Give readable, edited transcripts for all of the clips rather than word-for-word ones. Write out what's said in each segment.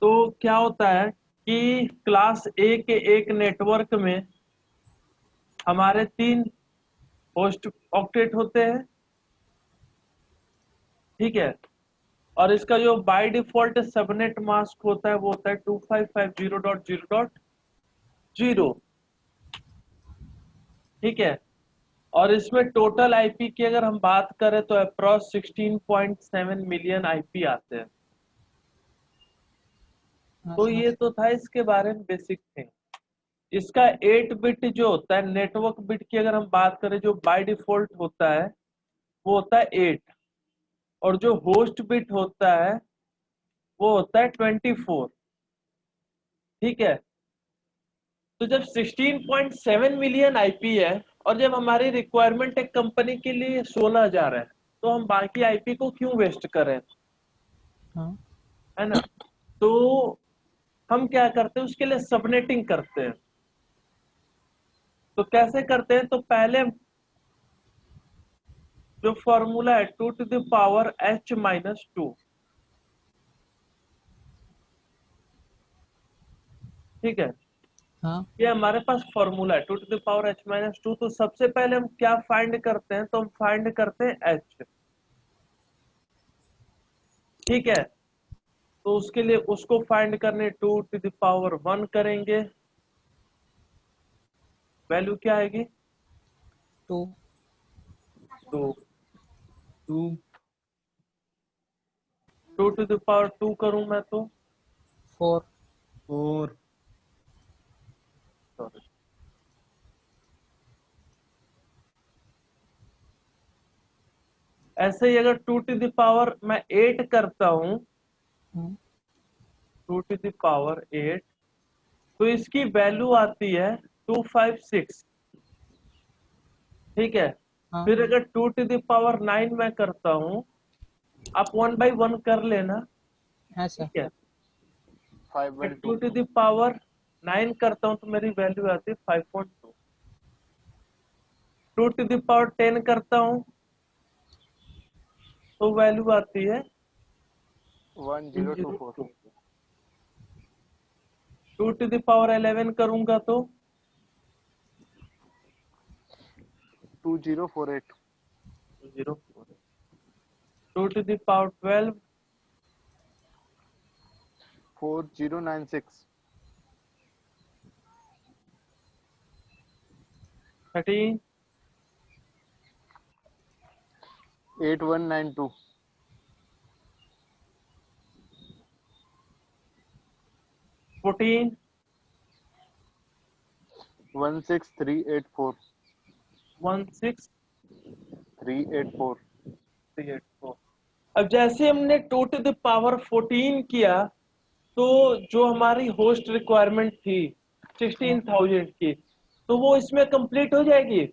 तो क्या होता है कि क्लास ए के एक नेटवर्क में हमारे 3 होस्ट ऑक्टेट होते हैं, ठीक है। और इसका जो बाय डिफॉल्ट सबनेट मास्क होता है वो होता है 2550.0.0, ठीक है। और इसमें टोटल आईपी की अगर हम बात करें तो अप्रॉक्स 16.7 मिलियन आईपी आते हैं। हाँ तो सर। ये तो था इसके बारे में बेसिक थिंग। इसका 8 बिट जो होता है नेटवर्क बिट की अगर हम बात करें, जो बाय डिफॉल्ट होता है वो होता है 8, और जो होस्ट बिट होता है वो होता है 24, ठीक है। तो जब 16.7 मिलियन आईपी है और जब हमारी रिक्वायरमेंट एक कंपनी के लिए 16,000 है, तो हम बाकी आईपी को क्यों वेस्ट करें, हाँ है ना। तो हम क्या करते हैं, उसके लिए सबनेटिंग करते हैं। तो कैसे करते हैं, तो पहले जो फॉर्मूला है 2 to the power h-2, ठीक है। हाँ ये हमारे पास फॉर्मूला है 2 to the power h-2। तो सबसे पहले हम क्या फाइंड करते हैं, तो हम फाइंड करते हैं h, ठीक है। तो उसके लिए उसको फाइंड करने 2 to the power 1 करेंगे, वैल्यू क्या आएगी, 2 तो 2। 2 to the power 2 करूं मैं तो 4 4, सॉरी। ऐसे ही अगर 2 to the power मैं 8 करता हूं, 2 to the power 8, तो इसकी वैल्यू आती है 256, ठीक है। हाँ फिर अगर 2 to the power 9 मैं करता हूं, आप 1 by 1 कर लेना, हाँ ठीक सर। है। मैं 512। 2 to the power 9 करता हूं तो मेरी वैल्यू आती है 5.2। 2 to the power 10 करता हूं तो वैल्यू आती है 1024। 1024। 2 to the power 11 करूंगा तो 2048। 0, 2 to the power 12 4096। 13 8192। 14 16384। 16384। 384। अब जैसे हमने 2 to the power 14 किया, तो जो हमारी होस्ट रिक्वायरमेंट थी 16,000 की, तो वो इसमें कंप्लीट हो जाएगी,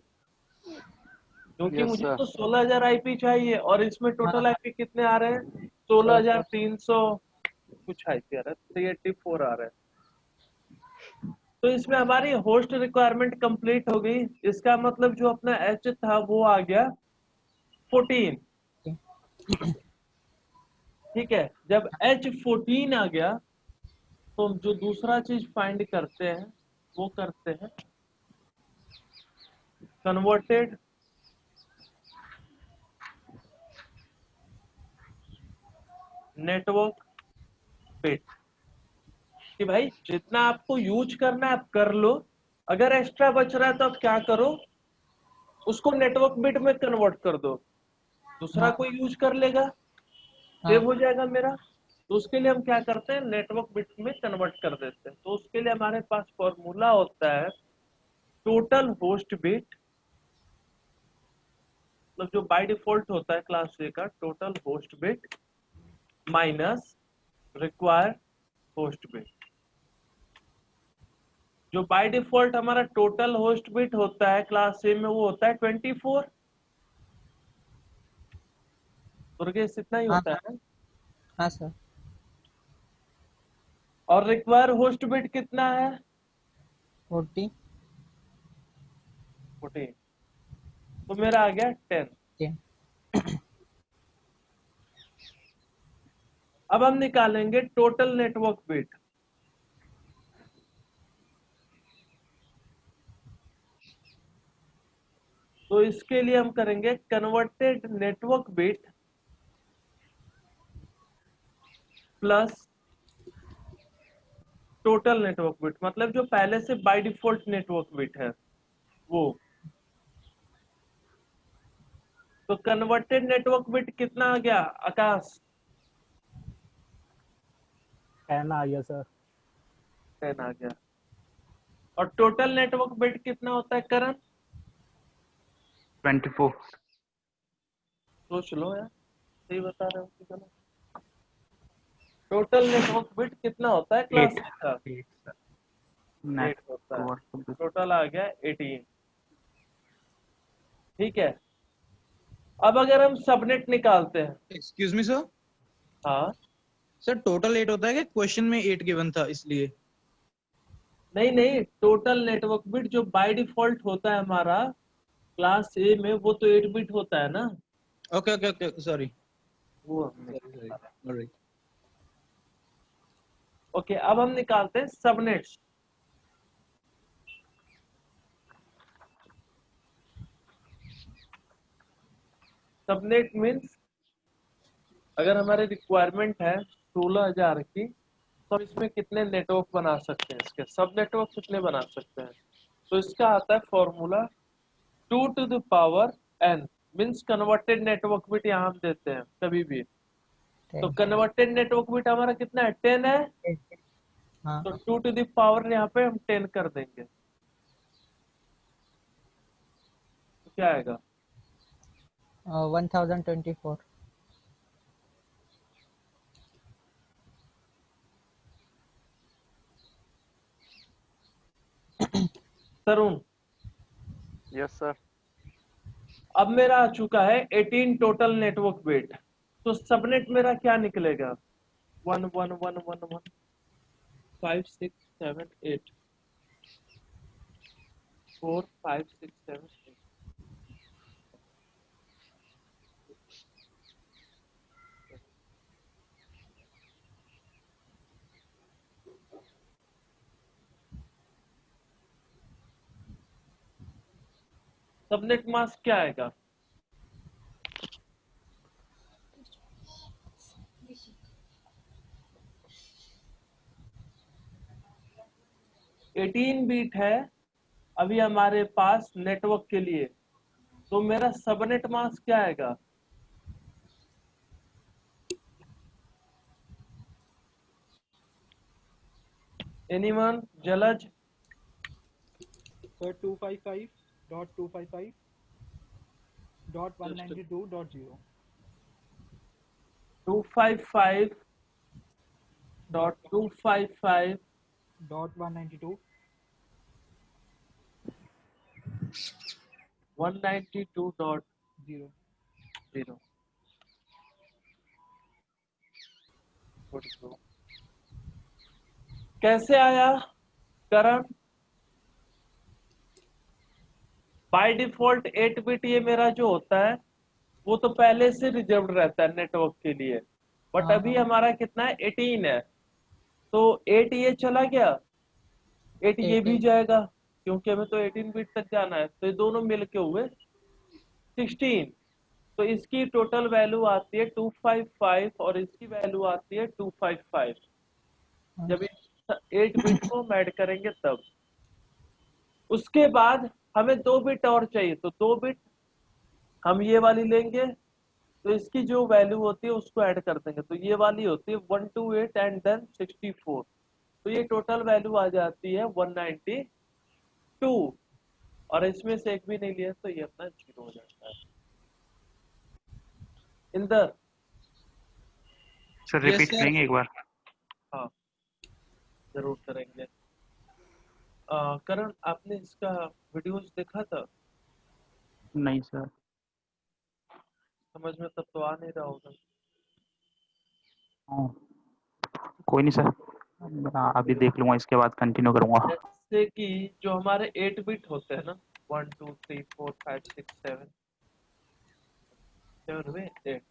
क्योंकि यस मुझे सर। तो 16,000 आईपी चाहिए और इसमें टोटल हाँ आईपी कितने आ रहे हैं, 12 16,300 कुछ आईपी आ रहा है, 384 आ रहा है। तो इसमें हमारी होस्ट रिक्वायरमेंट कंप्लीट हो गई। इसका मतलब जो अपना एच था वो आ गया 14, ठीक है। जब H14 आ गया तो हम जो दूसरा चीज फाइंड करते हैं वो करते हैं कन्वर्टेड नेटवर्क बिट, कि भाई जितना आपको यूज करना है आप कर लो, अगर एक्स्ट्रा बच रहा है तो आप क्या करो, उसको नेटवर्क बिट में कन्वर्ट कर दो, दूसरा हाँ कोई यूज कर लेगा, सेव हाँ हो जाएगा मेरा। तो उसके लिए हम क्या करते हैं, नेटवर्क बिट में कन्वर्ट कर देते हैं। तो उसके लिए हमारे पास फॉर्मूला होता है टोटल होस्ट बिट, मतलब जो बाय डिफॉल्ट होता है क्लास ए का total host bit minus required host bit. जो बाय डिफॉल्ट हमारा टोटल होस्ट बिट होता है क्लास ए में वो होता है 24, दुर्गेश इतना ही हाँ होता है। हाँ सर। और रिक्वायर होस्ट बिट कितना है, 40 14, तो मेरा आ गया 10। 10। अब हम निकालेंगे टोटल नेटवर्क बिट। तो इसके लिए हम करेंगे converted network bit plus total network bit, मतलब जो पहले से बाय डिफॉल्ट नेटवर्क बिट है वो। तो कन्वर्टेड नेटवर्क बिट कितना आ गया आकाश? 10 आ गया सर। 10 आ गया। और टोटल नेटवर्क बिट कितना होता है करण? 24। सोच लो यार, सही बता रहे हो कि गलत? टोटल नेटवर्क बिट कितना होता है क्लास का? 8 होता है। टोटल आ गया 18। ठीक है, अब अगर हम सबनेट निकालते हैं। Excuse me sir. हाँ सर टोटल 8 होता है कि क्वेश्चन में 8 गिवन था इसलिए? नहीं नहीं, टोटल नेटवर्क बिट जो बाय डिफॉल्ट होता है हमारा क्लास ए में, वो तो 8 बिट होता है ना। Okay okay okay sorry. वो हमने ऑलराइट। ओके, अब हम निकालते हैं सबनेट्स। सबनेट मीन्स अगर हमारी रिक्वायरमेंट है 16,000 की, तो हम इसमें कितने नेटवर्क बना सकते हैं, इसके सब नेटवर्क कितने बना सकते हैं। तो इसका आता है formula 2 to the power n, means converted network bit यहाँ हम देते हैं कभी भी। तो कन्वर्टेड नेटवर्क बिट हमारा कितना है? 10 है। हाँ तो 2 to the power यहाँ पे हम 10 कर देंगे, तो क्या आएगा? 1024। तरुण, यस सर। अब मेरा आ चुका है 18 टोटल नेटवर्क बिट। तो सबनेट मेरा क्या निकलेगा? 1 1 1 1 1 5 6 7 8 4 5 6 7 8। सबनेट मास्क क्या आएगा? एटीन बीट है अभी हमारे पास नेटवर्क के लिए, तो मेरा सबनेट मास्क क्या आएगा? एनीवन? जलज? सर 255.255.192.0 255.255 .192 192.0 0। कैसे आया करण? बाय डिफॉल्ट 8 बिट ये मेरा जो होता है वो तो पहले से रिजर्व्ड रहता है नेटवर्क के लिए, बट हाँ, अभी हमारा कितना है? 18 है। तो 8 ये चला गया, 8 ये भी 18 जाएगा, क्योंकि हमें तो 18 बिट तक जाना है। तो ये दोनों मिलके हुए 16। तो इसकी टोटल वैल्यू आती है 255 और इसकी वैल्यू आती है 255। जब इस 8 बिट को हम ऐड करेंगे तब। उसके बाद हमें 2 बिट और चाहिए, तो 2 बिट हम ये वाली लेंगे, तो इसकी जो वैल्यू होती है उसको ऐड कर देंगे। तो ये वाली होती है 128 एंड देन 64। तो ये टोटल वैल्यू आ जाती है 192, और इसमें से एक भी नहीं लिया तो ये अपना 0 हो जाता है। इंदर? सर रिपीट करेंगे एक बार? हाँ जरूर करेंगे। करण, आपने इसका वीडियोस देखा था? नहीं सर। समझ में तब तो आ नहीं रहा होगा। कोई नहीं सर, मैं अभी देख लूंगा, इसके बाद कंटिन्यू करूंगा। जैसे कि जो हमारे 8 बिट होते हैं ना, 1 2 3 4 5 6 7 7 में 8,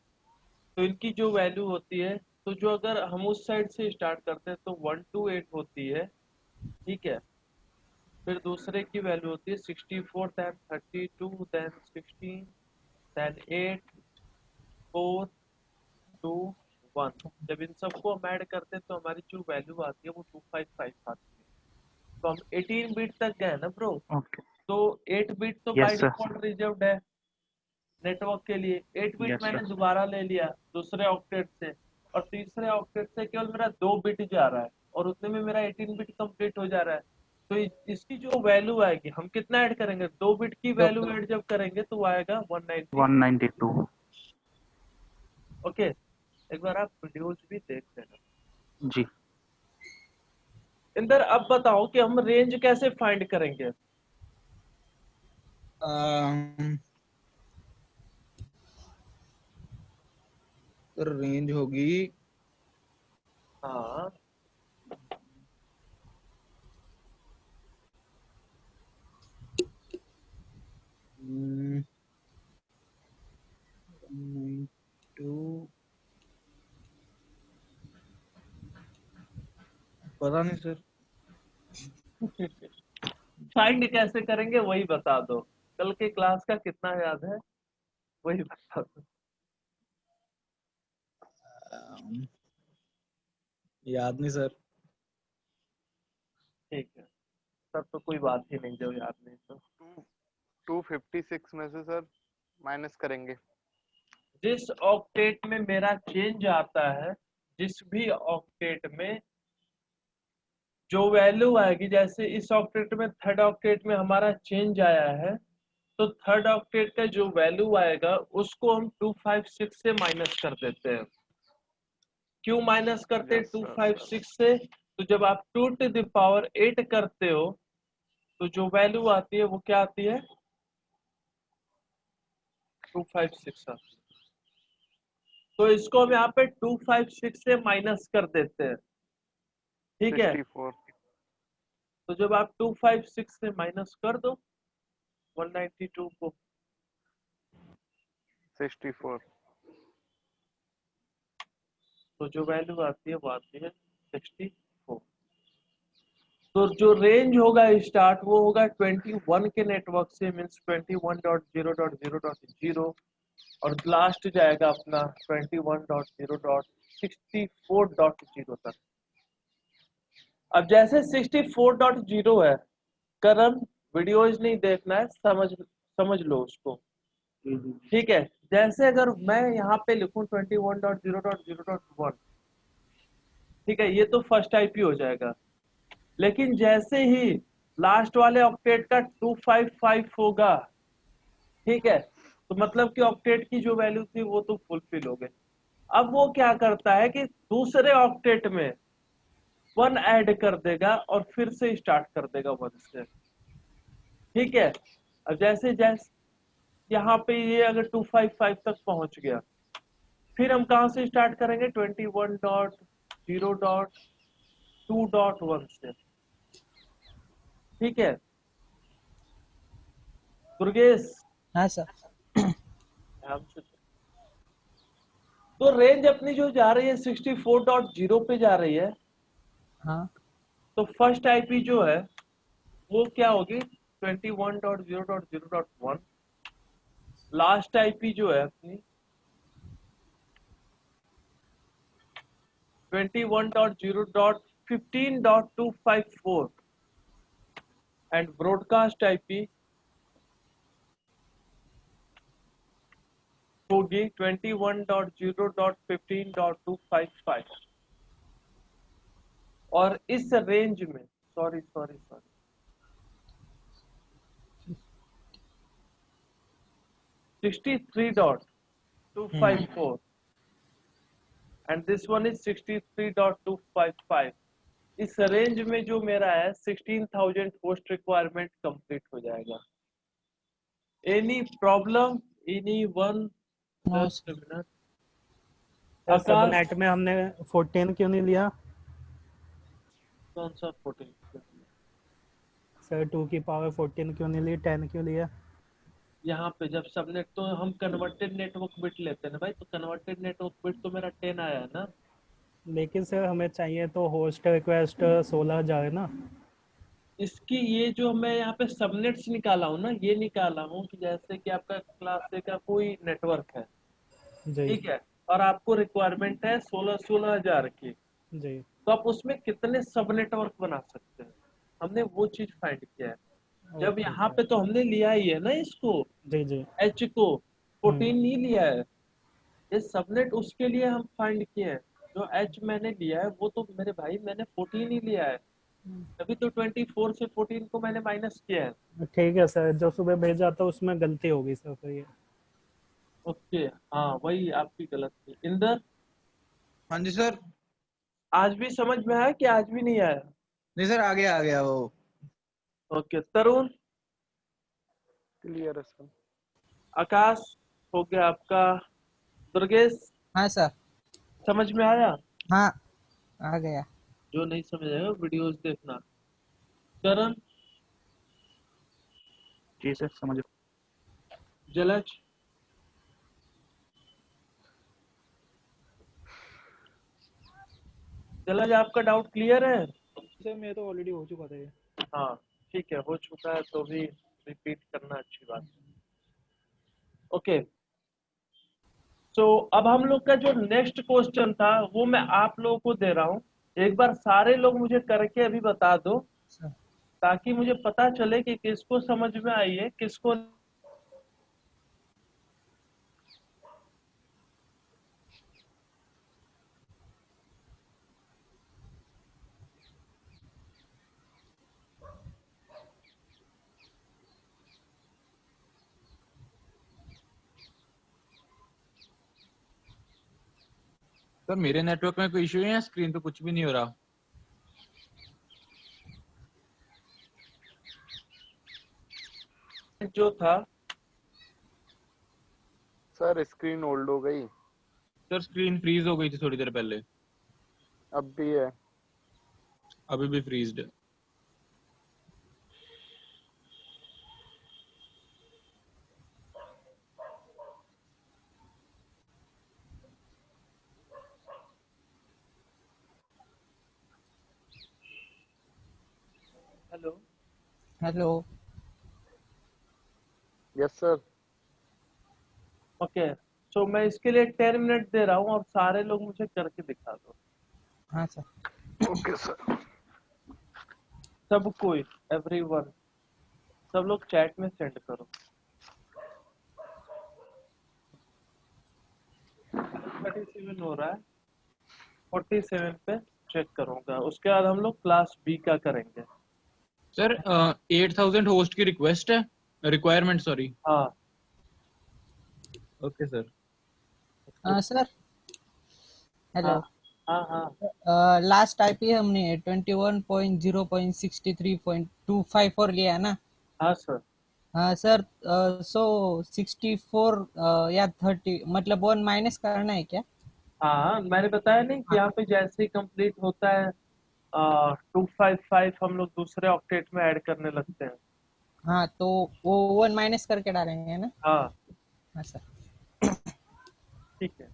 तो इनकी जो वैल्यू होती है तो जो अगर हम उस साइड से स्टार्ट करते हैं तो 128 होती है, ठीक है। फिर दूसरे की वैल्यू होती है 64, देन 32, देन 16, देन 8, 4, 2, 1। जब इन सबको हम ऐड करते हैं तो हमारी जो वैल्यू आती है वो 255 आती है। तो हम 18 बिट तक गए ना ब्रो। ओके। तो 8 बिट तो by yes sir. Default reserved है नेटवर्क के लिए। 8 बिट यस मैंने सर। दोबारा ले लिया दूसरे ऑक्टेट से, और तीसरे ऑक्टेट से केवल मेरा 2 बिट जा रहा है, और उतने में मेरा 18 बिट कंप्लीट हो जा रहा है। तो इसकी जो वैल्यू आएगी, हम कितना ऐड करेंगे, 2 बिट की वैल्यू ऐड जब करेंगे तो वो आएगा 190। 192। ओके, एक बार आप वीडियोज भी देख लेना। जी। इंदर अब बताओ कि हम रेंज कैसे फाइंड करेंगे। रेंज होगी हाँ, टू, पता नहीं सर। फाइंड कैसे करेंगे वही बता दो। कल के क्लास का कितना याद है वही बता दो। याद नहीं सर। ठीक है, तब तो कोई बात ही नहीं, जो याद नहीं तो। 256 में से सर माइनस करेंगे। जिस ऑक्टेट में मेरा चेंज आता है, जिस भी ऑक्टेट में जो वैल्यू आएगी, जैसे इस ऑक्टेट में थर्ड ऑक्टेट में हमारा चेंज आया है, तो थर्ड ऑक्टेट का जो वैल्यू आएगा उसको हम 256 से माइनस कर देते हैं। क्यों माइनस करते हैं यस सर। 256 से? तो जब आप 2 टू द पावर 8 करते हो तो जो वैल्यू आती है वो क्या आती है, 256 आती है। तो इसको हम यहाँ पे 256 से माइनस कर देते हैं, ठीक है। 64। तो जब आप 256 से माइनस कर दो 192 को, 64। तो जो वैल्यू आती है वो आती है 64। तो जो रेंज होगा स्टार्ट वो होगा 21 के नेटवर्क से, मीन्स 21.0.0.0, और लास्ट जाएगा अपना 21.0.64.0 तक। अब जैसे 64.0 है, करण वीडियोज नहीं देखना है, समझ लो उसको, ठीक है। जैसे अगर मैं यहाँ पे लिखूं 21.0.0.1, ठीक है, ये तो फर्स्ट आईपी हो जाएगा। लेकिन जैसे ही लास्ट वाले ऑक्टेट का 255 होगा, ठीक है, तो मतलब कि ऑक्टेट की जो वैल्यू थी वो तो फुलफिल हो गई। अब वो क्या करता है कि दूसरे ऑक्टेट में 1 ऐड कर देगा और फिर से स्टार्ट कर देगा 1 से, ठीक है। अब जैसे जैसे यहाँ पे ये अगर 255 तक पहुंच गया, फिर हम कहां से स्टार्ट करेंगे, 21.0.2.1 से, ठीक है दुर्गेश। हाँ सर। तो रेंज अपनी जो जा रही है 64.0 पे जा रही है, हाँ तो फर्स्ट आईपी जो है वो क्या होगी, 21.0.0.1। लास्ट आईपी जो है अपनी 21.0.15.254, एंड ब्रॉडकास्ट आईपी होगी 21.0.15.255। और इस रेंज में, sorry 63.254 and this one is 63.255। इस रेंज में जो मेरा है 16,000 होस्ट रिक्वायरमेंट कंप्लीट हो जाएगा। Any problem, any one? Know just a minute. Sir Akash, subnet में हमने 14 क्यों नहीं लिया? कौन सा 14? सर 2 की पावर 14 क्यों नहीं ली, 10 क्यों लिया? यहाँ पे जब सबनेट, तो हम कन्वर्टेड नेटवर्क बिट लेते हैं ना भाई, तो कन्वर्टेड नेटवर्क बिट तो मेरा 10 आया है ना। लेकिन सर हमें चाहिए तो होस्ट रिक्वेस्ट 16,000 है ना। इसकी ये जो मैं यहाँ पे सबनेट्स निकाला हूँ ना, ये निकाला हूँ कि जैसे कि आपका क्लास ए का कोई नेटवर्क है, जी ठीक है, और आपको रिक्वायरमेंट है 16,000 की, जी। तो आप उसमें कितने सब नेटवर्क बना सकते हैं, हमने वो चीज फाइंड किया है। जब ओके यहाँ सर। पे तो हमने लिया ही है ना इसको, जी जी। एच को 14 हम्म। नहीं लिया है, ये सबनेट उसके लिए हम फाइंड किए हैं। जो एच मैंने लिया है वो तो मेरे भाई मैंने 14 ही लिया है, अभी तो 24 से 14 को मैंने माइनस किया है। ठीक है सर, जो सुबह भेजा था उसमें गलती होगी सर फिर ये। ओके, हाँ वही आपकी गलत थी। इंदर, हाँ जी सर। आज भी समझ में आया कि आज भी नहीं आया? नहीं सर, आ गया वो। ओके, तरुण, क्लियर है सर। आकाश, हो गया आपका। दुर्गेश, हाँ सर। समझ में आया? हाँ, आ गया। जो नहीं समझ आएगा वीडियोस देखना। करण, जी सर समझ। जलज, जलज आपका डाउट क्लियर है? सर मेरा तो ऑलरेडी हो चुका था ये। हाँ ठीक है, हो चुका है तो भी रिपीट करना अच्छी बात। ओके, तो अब हम लोग का जो नेक्स्ट क्वेश्चन था वो मैं आप लोगों को दे रहा हूँ, एक बार सारे लोग मुझे करके अभी बता दो, सर। ताकि मुझे पता चले कि किसको समझ में आई है किसको। सर मेरे नेटवर्क में कोई इशू है या स्क्रीन पे कुछ भी नहीं हो रहा? जो था सर स्क्रीन ओल्ड हो गई। सर स्क्रीन फ्रीज हो गई थी थोड़ी देर पहले, अब भी है। अभी भी फ्रीज्ड है। Hello, hello. Yes sir. Okay, तो मैं इसके लिए 10 मिनट दे रहा हूँ और सारे लोग मुझे करके दिखा दो। हाँ सर। Okay sir. सब कोई, एवरीवन, सब लोग चैट में सेंड करो। 37 हो रहा है, 47 पे चेक करूंगा, उसके बाद हम लोग क्लास बी का करेंगे। सर 8,000 होस्ट की रिक्वेस्ट है, रिक्वायरमेंट सॉरी। हाँ ओके सर। सर हाँ हेलो। हाँ हाँ लास्ट आईपी हमने 21.0.63.254 लिया है ना। हाँ सर। हाँ सर। सो 64 या 30 मतलब 1 माइनस करना है क्या? हाँ मैंने बताया नहीं कि हाँ यहाँ पे जैसे ही कंप्लीट होता है 255 हम लोग दूसरे ऑक्टेट में ऐड करने लगते हैं। हाँ, तो वो 1 माइनस करके डालेंगे ना। हाँ हाँ सर। ठीक है।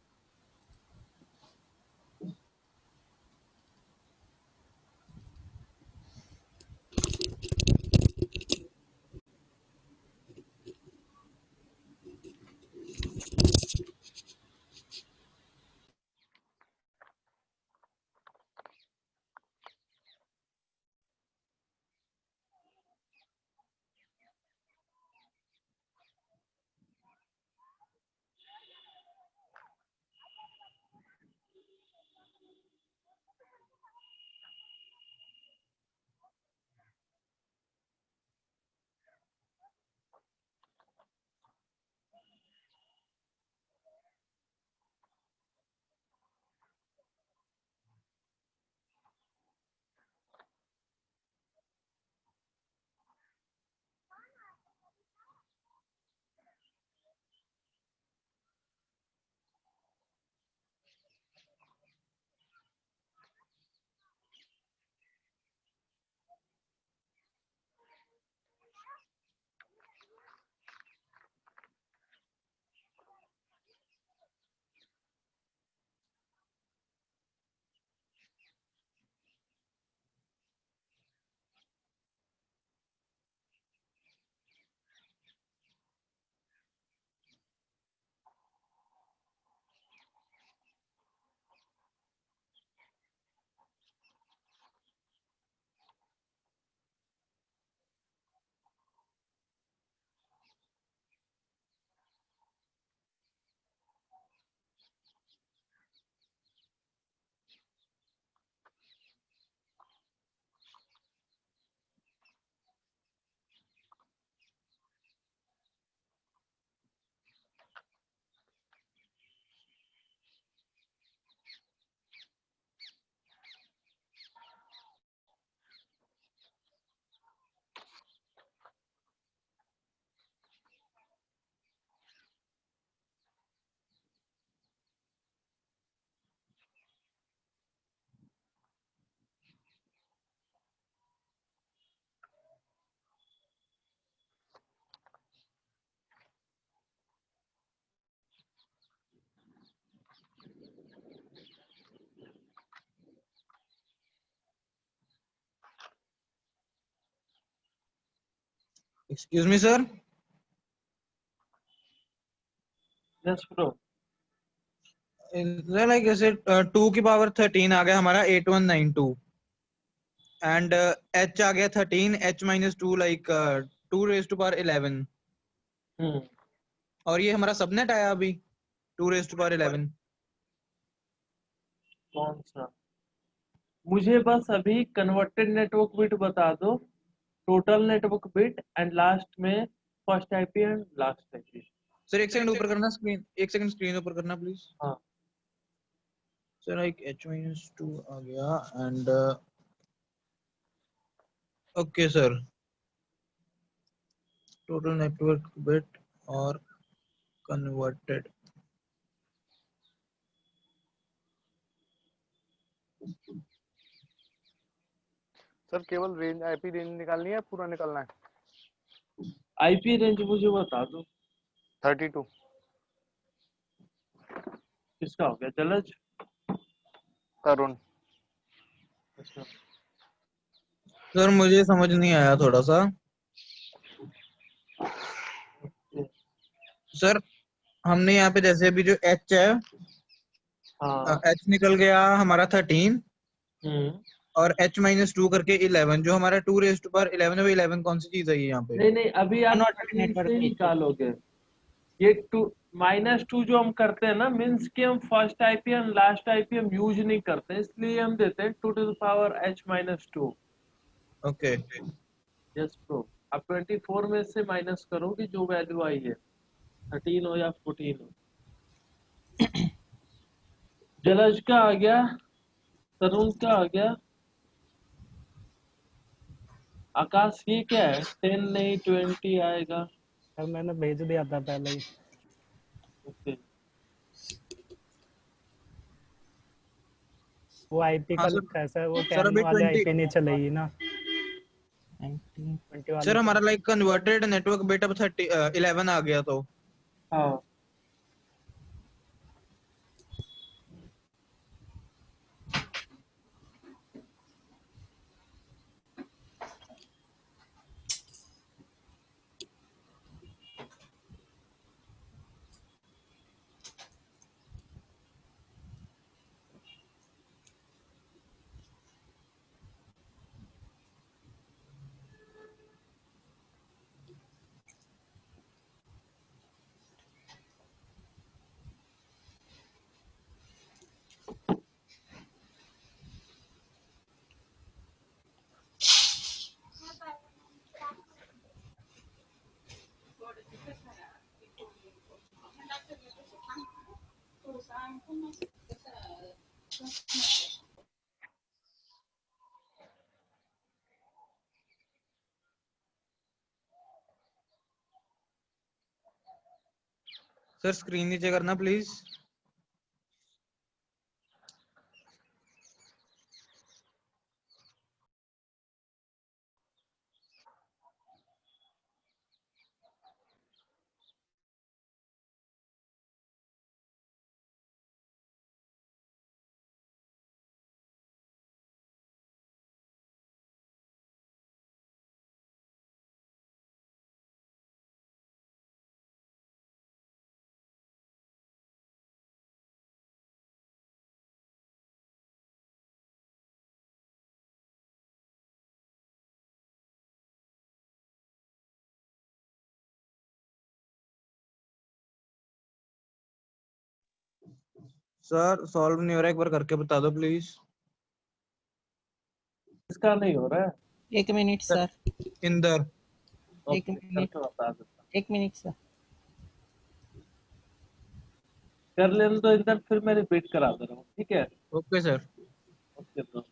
Excuse me sir, yes bro. Like जैसे 2 की पावर 13 आ गया हमारा 8192 एंड h आ गया 13, h minus 2 like 2 raise to power 11 और ये हमारा सबनेट आया अभी 2 रेज टू पावर 11। कौन सा? मुझे बस अभी कन्वर्टेड नेटवर्क बिट बता दो, total network bit and last में first IP and last IP. Sir एक सेकंड ऊपर करना स्क्रीन, एक सेकंड स्क्रीन ऊपर करना प्लीज। हाँ सर लाइक h माइनस 2 आ गया and okay sir, total network bit और कन्वर्टेड। सर केवल रेंज आईपी रेंज निकालनी है, पूरा निकालना है? आईपी रेंज मुझे बता दो। 32। किसका हो गया? जलज? तरुण। अच्छा सर मुझे समझ नहीं आया थोड़ा सा। सर हमने यहाँ पे जैसे अभी जो h है, हाँ। h निकल गया हमारा 13 और h माइनस 2 करके 11, जो हमारा 2 रेज टू पावर 11 है, वो 11 कौन सी चीज है ये यहाँ पे? नहीं नहीं, अभी आप कन्वर्टेड 13 नेटवर्क से ही बिट। निकालोगे। ये टू -2 जो हम करते हैं ना, मीन्स कि हम first IP and last IP हम यूज नहीं करते हैं, इसलिए हम देते हैं 2 to the power h-2। Okay yes bro. आप 24 में से माइनस करोगे जो वैल्यू आई है, 13 हो या 14 हो। जलज का आ गया, तरुण का आ गया, आकाश ये क्या है? 10 नहीं 20 आएगा। सर मैंने भेज दिया था पहले ही। ओके वो आईपी हाँ का सर। लिखा है सर, वो सर 10 अभी वाले 20 आईपी नहीं चलेगी ना, 19 20 वाली सर हमारा चलेगी। लाइक कन्वर्टेड नेटवर्क बिट अब 11 आ गया तो। हाँ। सर स्क्रीन नीचे करना प्लीज। सर सॉल्व नहीं हो रहा, एक बार करके बता दो प्लीज। इसका नहीं हो रहा है। 1 minute sir, Inder. 1 okay minute, करके बता देता 1 मिनट सर। कर लेने तो इधर, फिर मैं रिपीट करा दे रहा हूँ, ठीक है? Okay sir. Okay bro.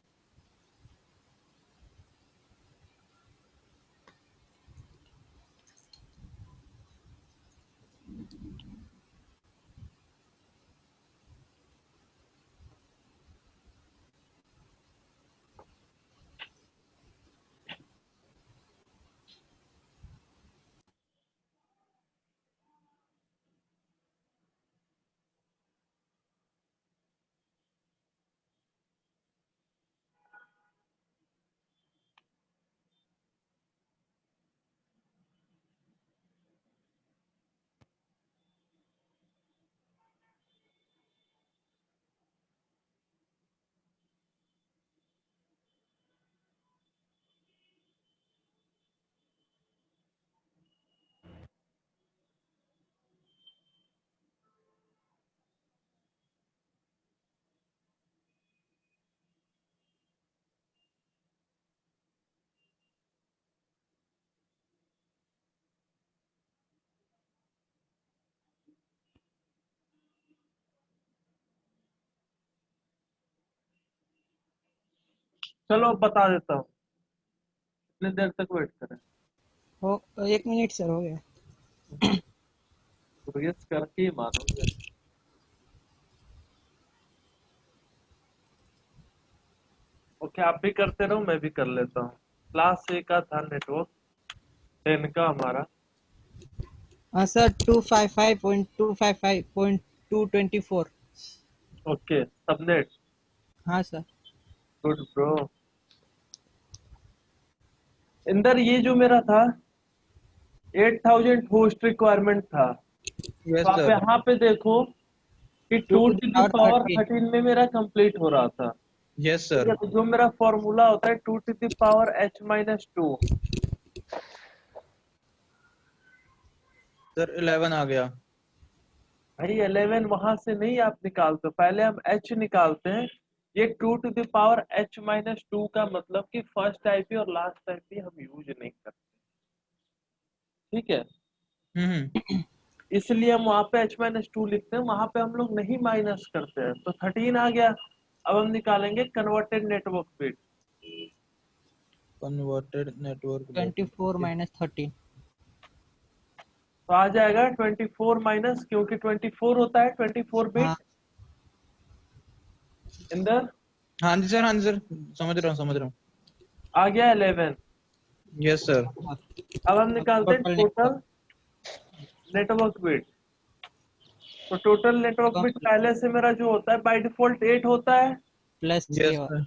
चलो बता देता हूँ, कितनी देर तक वेट करें? हो 1 मिनट सर हो गया। तो गेस करके ही मानोगे। ओके, आप भी करते रहो, मैं भी कर लेता हूँ। क्लास ए का था नेटवर्क 10 का हमारा। हाँ सर 255.255.224। Okay, subnet. हाँ सर। Good bro. इंदर ये जो मेरा था 8000 होस्ट रिक्वायरमेंट था, यस तो आप सर। यहाँ पे देखो कि 2 2 to to the the power power 13। 13 में मेरा कंप्लीट हो रहा था। यस ठीक सर। है, तो जो मेरा फॉर्मूला होता है 2 to the power h-2। Sir 11 आ गया। भाई 11 वहां से नहीं आप निकालते, पहले हम h निकालते हैं। ये 2 टू द पावर h-2 का मतलब कि फर्स्ट आईपी और लास्ट आईपी हम यूज नहीं करते। ठीक है, हम्म। इसलिए हम वहां पे h-2 लिखते हैं, वहां पे हम लोग नहीं माइनस करते हैं। तो 13 आ गया। अब हम निकालेंगे converted network bit. Converted network bit. 24 minus 13। तो आ जाएगा 24 माइनस, क्योंकि 24 होता है 24 बिट। हाँ इंदर हाँ जी सर, हाँ जी सर, समझ रहा हूँ। आ गया 11। Yes sir. अब हम निकालते हैं टोटल टोटल नेटवर्क बिट। तो टोटल नेटवर्क बिट पहले से मेरा जो होता है बाय डिफॉल्ट 8 होता है, प्लस यस 3 सर।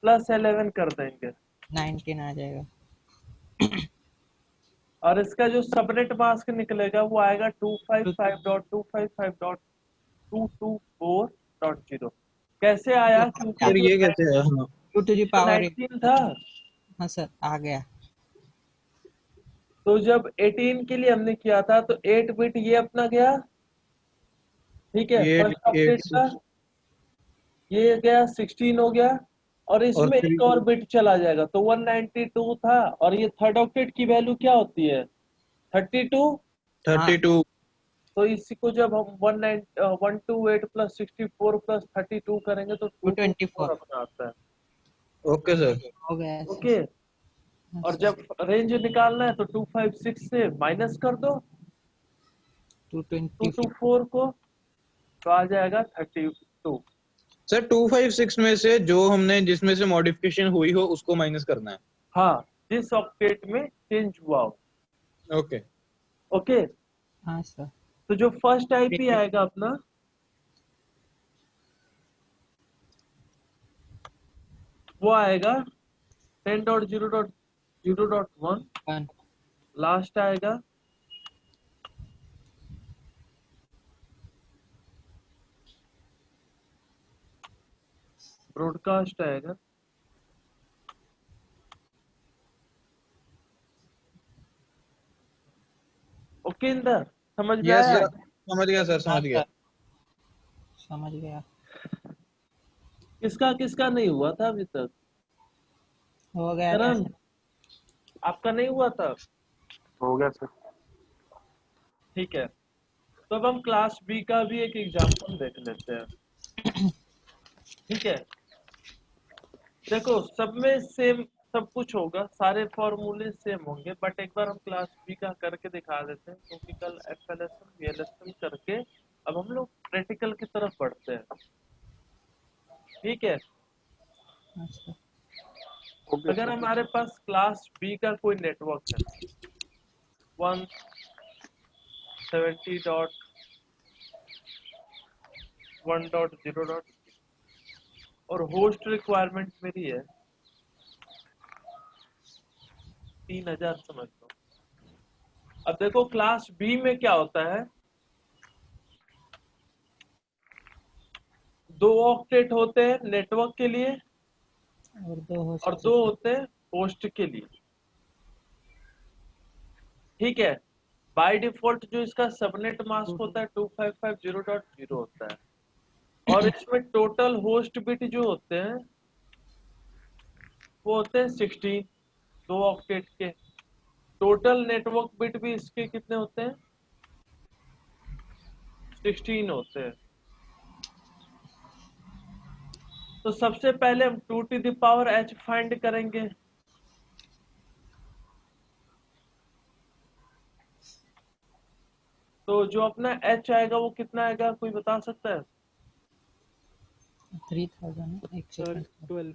प्लस 11 कर देंगे। 19 आ जाएगा। और इसका जो सबनेट मास्क निकलेगा वो आएगा 255.255.224.0। कैसे आया? क्योंकि सर जो ये कैसे है? हाँ। 2 to the power 19 था, हाँ सर आ गया। तो जब 18 के लिए हमने किया था तो 8 बिट ये अपना गया। ठीक है, एट फर्स्ट एट ऑक्टेट का सिक्स ये गया 16 हो गया, और और इसमें 3। एक और बिट चला जाएगा तो 192 था। और ये थर्ड ऑक्टेट की वैल्यू क्या होती है? 32। 32। तो इसी को जब हम 128 प्लस 64 प्लस 32 करेंगे तो 224 224 अपना आता है। Okay sir. हो गया सर। ओके, हाँ और सर। जब रेंज निकालना है तो 256 से माइनस कर दो 224 224 को, तो आ जाएगा 32। सर 256 में से जो हमने जिसमें से मॉडिफिकेशन हुई हो उसको माइनस करना है। हाँ, जिस ऑक्टेट में चेंज हुआ हो। ओके। ओके, हाँ सर। तो जो फर्स्ट आईपी आएगा अपना वो आएगा 10.0.0.1। 1 लास्ट आएगा ब्रॉडकास्ट आएगा। ओके इंदर, समझ में यस आया? सर, समझ गया सर, हाँ समझ गया। सर समझ गया। किसका किसका नहीं हुआ था अभी तक? हो गया था करण, सर। आपका नहीं हुआ था? हो गया सर। ठीक है, तो अब हम क्लास बी का भी एक एग्जांपल देख लेते हैं। ठीक है, देखो सब में सेम सब कुछ होगा, सारे फॉर्मूले सेम होंगे, बट एक बार हम क्लास बी का करके दिखा देते हैं, क्योंकि कल एफएलएसएम वीएलएसएम करके अब हम लोग प्रैक्टिकल की तरफ बढ़ते हैं। ठीक है, हाँ सर। ओके अगर सर। हमारे पास क्लास बी का कोई नेटवर्क है 170.1.0. और होस्ट रिक्वायरमेंट मेरी है 3000 समझ लो। अब देखो क्लास बी में क्या होता है, 2 ऑक्टेट होते हैं नेटवर्क के लिए और 2 हो और 2 होते हैं होस्ट के लिए। ठीक है, बाय डिफॉल्ट जो इसका सबनेट मास्क होता है 255.0.0 होता है, और इसमें टोटल होस्ट बिट जो होते हैं वो होते हैं 16, 2 ऑक्टेट के। टोटल नेटवर्क बिट भी इसके कितने होते हैं? 16 होते हैं। तो सबसे पहले हम 2 to the power h find करेंगे। तो जो अपना h आएगा वो कितना आएगा, कोई बता सकता है? 3000 एक सर सेकंड 12।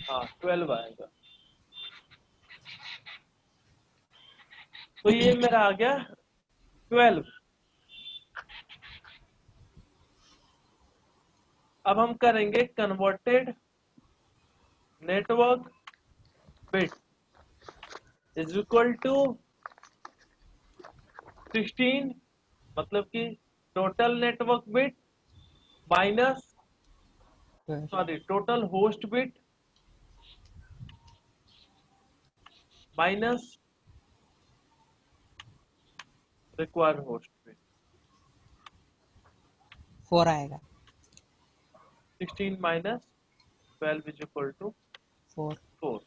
हाँ 12 आएगा। तो ये मेरा आ गया 12। अब हम करेंगे converted network bit is equal to 16, मतलब कि total network bit minus sorry total host bit minus required host bit. 4 आएगा 16 माइनस 12 इज इक्वल टू 4 4।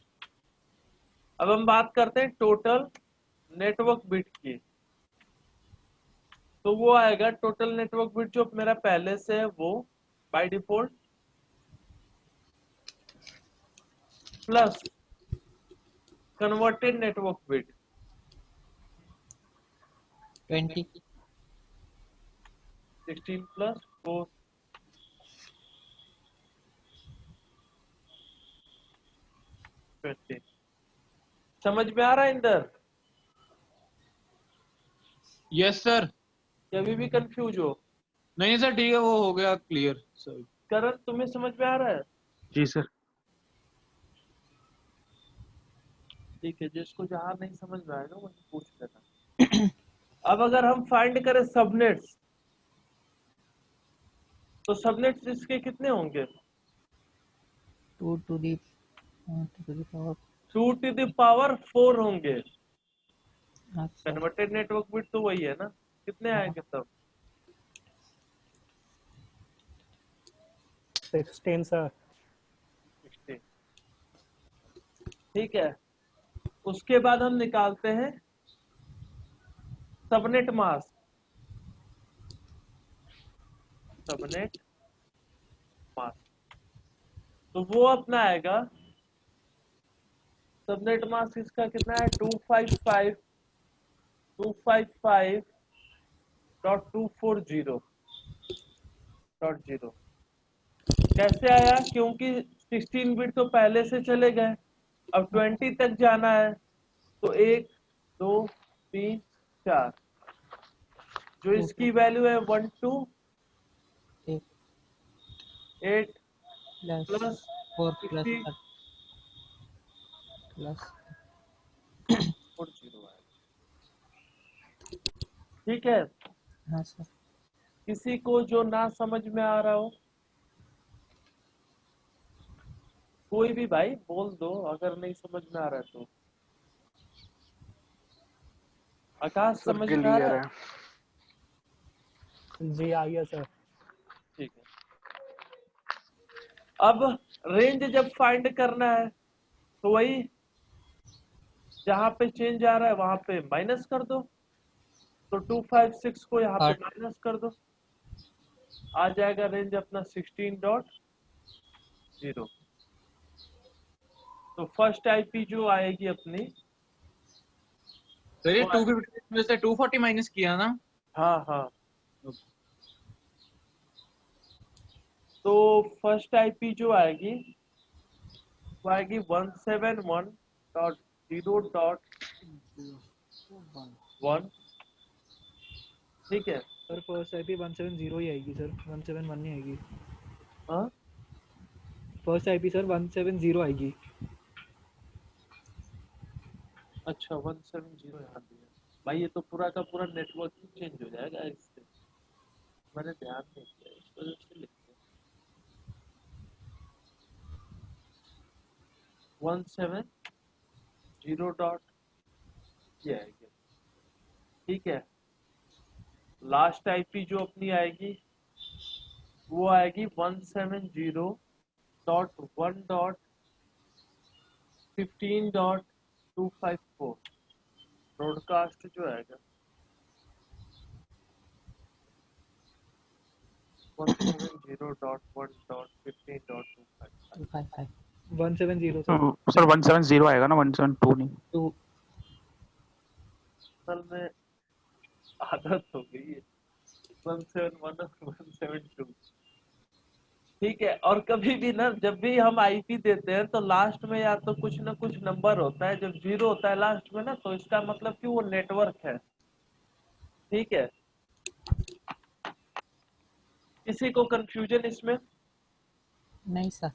अब हम बात करते हैं टोटल नेटवर्क बिट की। तो वो आएगा टोटल नेटवर्क बिट जो मेरा पहले से है वो by default plus converted network bit 20 16 plus 4 20। समझ में आ रहा है इंदर? Yes sir. या अभी भी कंफ्यूज हो? नहीं सर ठीक है, वो हो गया क्लियर सर। करण तुम्हें समझ में आ रहा है? जी सर। ठीक है, जिसको जहां नहीं समझ में आएगा वही पूछ लेना। अब अगर हम फाइंड करें सबनेट्स, तो सबनेट्स इसके कितने होंगे? 2 to the power 2 to the power 4 होंगे। अच्छा कन्वर्टेड नेटवर्क बिट तो वही है ना, कितने आएंगे तब? 16 सर। 16। ठीक है, उसके बाद हम निकालते हैं सबनेट मास्क। सबनेट मास्क तो वो अपना आएगा, सबनेट मास्क इसका कितना है 255.240.0। कैसे आया? क्योंकि 16 बिट तो पहले से चले गए, अब 20 तक जाना है। तो 1 2 3 4, जो इसकी वैल्यू है 1 2 8 प्लस प्लस 4 प्लस 60 प्लस 40 आएगा। ठीक है, हाँ सर किसी को जो ना समझ में आ रहा हो कोई भी भाई बोल दो, अगर नहीं समझ में आ रहा है तो। आकाश सर समझ में आ क्लियर रहा है? है। जी आ गया सर। ठीक है, अब रेंज जब फाइंड करना है तो वही जहां पे चेंज आ रहा है वहां पे माइनस कर दो। तो 256 को यहाँ पे आठ। माइनस कर दो, आ जाएगा रेंज अपना 16.0। तो फर्स्ट आईपी जो आएगी अपनी, सर ये वो 250 में से 240 माइनस किया ना? हाँ हाँ, तो फर्स्ट आईपी जो आएगी वो आएगी 171.0.1। ठीक है, सर फर्स्ट आईपी 170 ही आएगी सर, 171 नहीं आएगी। हाँ फर्स्ट आईपी सर 170 आएगी। अच्छा 170 यहाँ दिया भाई, ये तो पूरा का पूरा नेटवर्क ही चेंज हो जाएगा इससे। मैंने ध्यान नहीं किया, इस वजह से लिखते हैं 170 डॉट ये आएगी। ठीक है, लास्ट आईपी जो अपनी आएगी वो आएगी 170.1.15.254। ब्रॉडकास्ट जो आएगा 170.1.15.25 255 170 सर। सर 170 आएगा ना, 172 नहीं। 2 असल में आदत हो गई है 171 और 172। ठीक है, और कभी भी ना जब भी हम आईपी देते हैं तो लास्ट में या तो कुछ ना कुछ नंबर होता है, जब 0 होता है लास्ट में ना तो इसका मतलब कि वो नेटवर्क है। ठीक है, किसी को कंफ्यूजन इसमें? नहीं सर।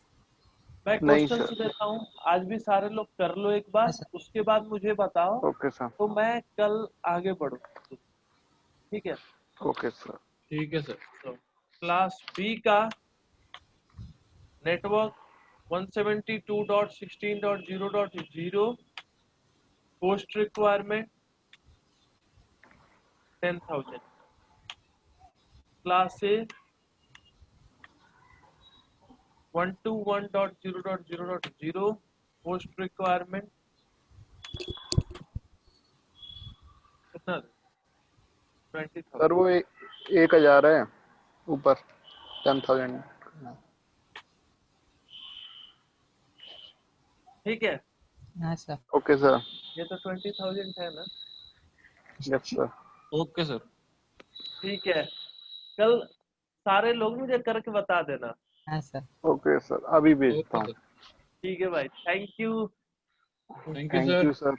मैं नहीं क्वेश्चन सर। देता हूँ, आज भी सारे लोग कर लो एक बार, हाँ सर। उसके बाद मुझे बताओ ओके सर। तो मैं कल आगे बढ़ू। ठीक है, ओके सर। ठीक है सर। तो क्लास बी का नेटवर्क 172.16.0.0 पोस्ट रिक्वायरमेंट 10,000। क्लास ए 121.0.0.0 पोस्ट रिक्वायरमेंट कितना? 20,000। सर वो 1,000 है ऊपर 10,000। ठीक है, हाँ सर। Okay sir. ये तो 20,000 है ना? Yes sir. Okay sir. ठीक है, कल सारे लोग मुझे करके बता देना। हाँ सर। ओके सर, अभी भेजता ओके हूँ। सर। ठीक है भाई, thank you. Thank you thank sir. You sir.